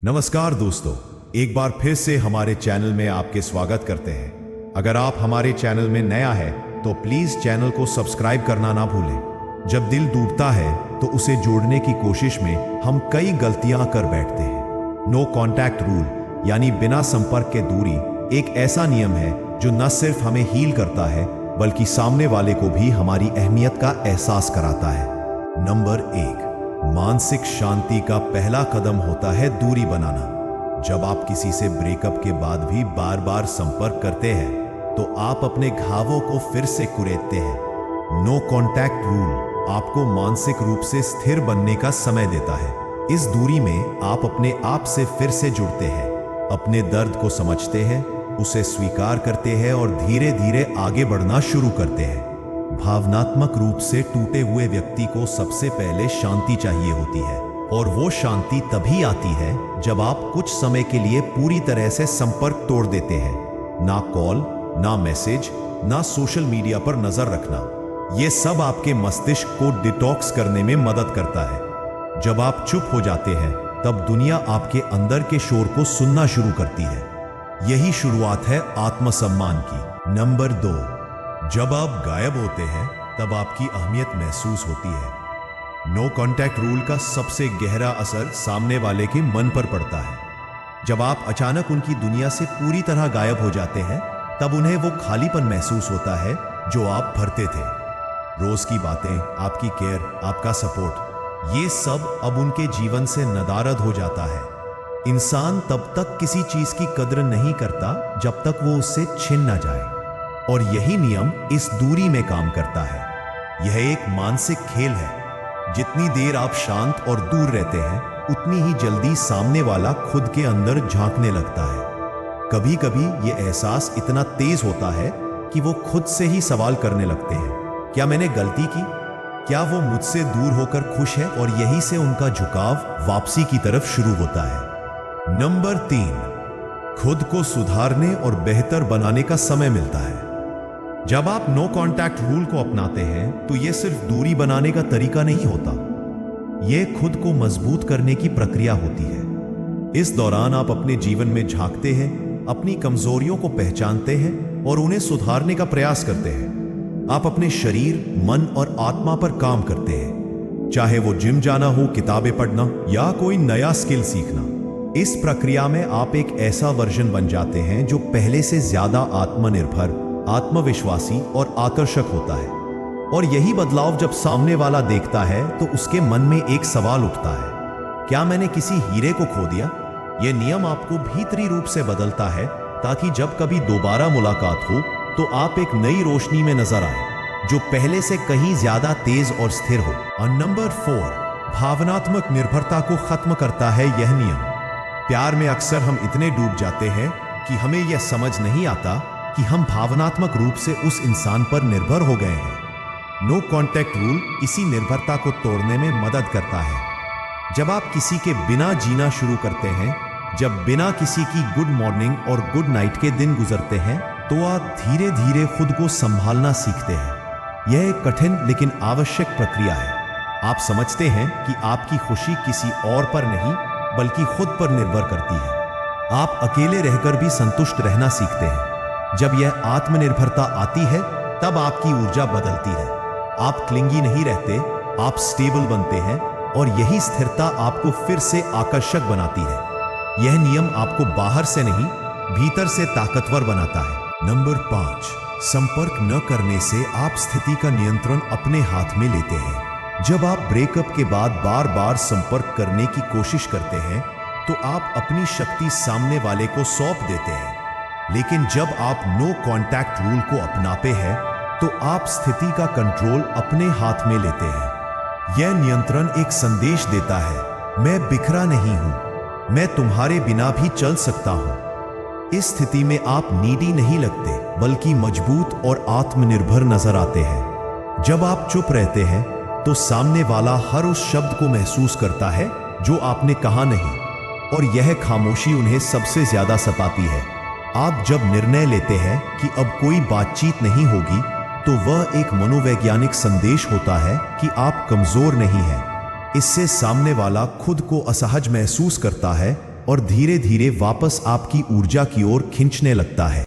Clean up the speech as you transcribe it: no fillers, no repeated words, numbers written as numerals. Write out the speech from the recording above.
नमस्कार दोस्तों, एक बार फिर से हमारे चैनल में आपके स्वागत करते हैं। अगर आप हमारे चैनल में नया है तो प्लीज चैनल को सब्सक्राइब करना ना भूलें। जब दिल टूटता है तो उसे जोड़ने की कोशिश में हम कई गलतियां कर बैठते हैं। नो कॉन्टैक्ट रूल यानी बिना संपर्क के दूरी एक ऐसा नियम है जो न सिर्फ हमें हील करता है बल्कि सामने वाले को भी हमारी अहमियत का एहसास कराता है। नंबर 1, मानसिक शांति का पहला कदम होता है दूरी बनाना। जब आप किसी से ब्रेकअप के बाद भी बार बार संपर्क करते हैं तो आप अपने घावों को फिर से कुरेदते हैं। नो कॉन्टैक्ट रूल आपको मानसिक रूप से स्थिर बनने का समय देता है। इस दूरी में आप अपने आप से फिर से जुड़ते हैं, अपने दर्द को समझते हैं, उसे स्वीकार करते हैं और धीरे धीरे आगे बढ़ना शुरू करते हैं। भावनात्मक रूप से टूटे हुए व्यक्ति को सबसे पहले शांति चाहिए होती है और वो शांति तभी आती है जब आप कुछ समय के लिए पूरी तरह से संपर्क तोड़ देते हैं। ना कॉल, ना मैसेज, ना सोशल मीडिया पर नजर रखना। ये सब आपके मस्तिष्क को डिटॉक्स करने में मदद करता है। जब आप चुप हो जाते हैं तब दुनिया आपके अंदर के शोर को सुनना शुरू करती है। यही शुरुआत है आत्मसम्मान की। नंबर 2, जब आप गायब होते हैं तब आपकी अहमियत महसूस होती है। नो कॉन्टैक्ट रूल का सबसे गहरा असर सामने वाले के मन पर पड़ता है। जब आप अचानक उनकी दुनिया से पूरी तरह गायब हो जाते हैं तब उन्हें वो खालीपन महसूस होता है जो आप भरते थे। रोज की बातें, आपकी केयर, आपका सपोर्ट, ये सब अब उनके जीवन से नदारद हो जाता है। इंसान तब तक किसी चीज की कद्र नहीं करता जब तक वो उससे छिन ना जाए, और यही नियम इस दूरी में काम करता है। यह एक मानसिक खेल है। जितनी देर आप शांत और दूर रहते हैं उतनी ही जल्दी सामने वाला खुद के अंदर झांकने लगता है। कभी कभी यह एहसास इतना तेज होता है कि वो खुद से ही सवाल करने लगते हैं, क्या मैंने गलती की? क्या वो मुझसे दूर होकर खुश है? और यही से उनका झुकाव वापसी की तरफ शुरू होता है। नंबर 3, खुद को सुधारने और बेहतर बनाने का समय मिलता है। जब आप नो कॉन्टैक्ट रूल को अपनाते हैं तो यह सिर्फ दूरी बनाने का तरीका नहीं होता, यह खुद को मजबूत करने की प्रक्रिया होती है। इस दौरान आप अपने जीवन में झांकते हैं, अपनी कमजोरियों को पहचानते हैं और उन्हें सुधारने का प्रयास करते हैं। आप अपने शरीर, मन और आत्मा पर काम करते हैं, चाहे वो जिम जाना हो, किताबें पढ़ना या कोई नया स्किल सीखना। इस प्रक्रिया में आप एक ऐसा वर्जन बन जाते हैं जो पहले से ज्यादा आत्मनिर्भर, आत्मविश्वासी और आकर्षक होता है। और यही बदलाव जब सामने वाला देखता है तो उसके मन में एक सवाल उठता है, क्या मैंने किसी हीरे को खो दिया? यह नियम आपको भीतरी रूप से बदलता है ताकि जब कभी दोबारा मुलाकात हो तो आप एक नई रोशनी में नजर आए जो पहले से कहीं ज्यादा तेज और स्थिर हो। और नंबर 4, भावनात्मक निर्भरता को खत्म करता है यह नियम। प्यार में अक्सर हम इतने डूब जाते हैं कि हमें यह समझ नहीं आता कि हम भावनात्मक रूप से उस इंसान पर निर्भर हो गए हैं। नो कॉन्टैक्ट रूल इसी निर्भरता को तोड़ने में मदद करता है। जब आप किसी के बिना जीना शुरू करते हैं, जब बिना किसी की गुड मॉर्निंग और गुड नाइट के दिन गुजरते हैं, तो आप धीरे धीरे खुद को संभालना सीखते हैं। यह एक कठिन लेकिन आवश्यक प्रक्रिया है। आप समझते हैं कि आपकी खुशी किसी और पर नहीं बल्कि खुद पर निर्भर करती है। आप अकेले रहकर भी संतुष्ट रहना सीखते हैं। जब यह आत्मनिर्भरता आती है तब आपकी ऊर्जा बदलती है। आप क्लिंगी नहीं रहते, आप स्टेबल बनते हैं और यही स्थिरता आपको फिर से आकर्षक बनाती है। यह नियम आपको बाहर से नहीं, भीतर से ताकतवर बनाता है। नंबर 5, संपर्क न करने से आप स्थिति का नियंत्रण अपने हाथ में लेते हैं। जब आप ब्रेकअप के बाद बार बार संपर्क करने की कोशिश करते हैं तो आप अपनी शक्ति सामने वाले को सौंप देते हैं। लेकिन जब आप नो कॉन्टैक्ट रूल को अपनाते हैं तो आप स्थिति का कंट्रोल अपने हाथ में लेते हैं। यह नियंत्रण एक संदेश देता है, मैं बिखरा नहीं हूं, मैं तुम्हारे बिना भी चल सकता हूं। इस स्थिति में आप नीडी नहीं लगते बल्कि मजबूत और आत्मनिर्भर नजर आते हैं। जब आप चुप रहते हैं तो सामने वाला हर उस शब्द को महसूस करता है जो आपने कहा नहीं, और यह खामोशी उन्हें सबसे ज्यादा सताती है। आप जब निर्णय लेते हैं कि अब कोई बातचीत नहीं होगी तो वह एक मनोवैज्ञानिक संदेश होता है कि आप कमजोर नहीं हैं। इससे सामने वाला खुद को असहज महसूस करता है और धीरे धीरे वापस आपकी ऊर्जा की ओर खींचने लगता है।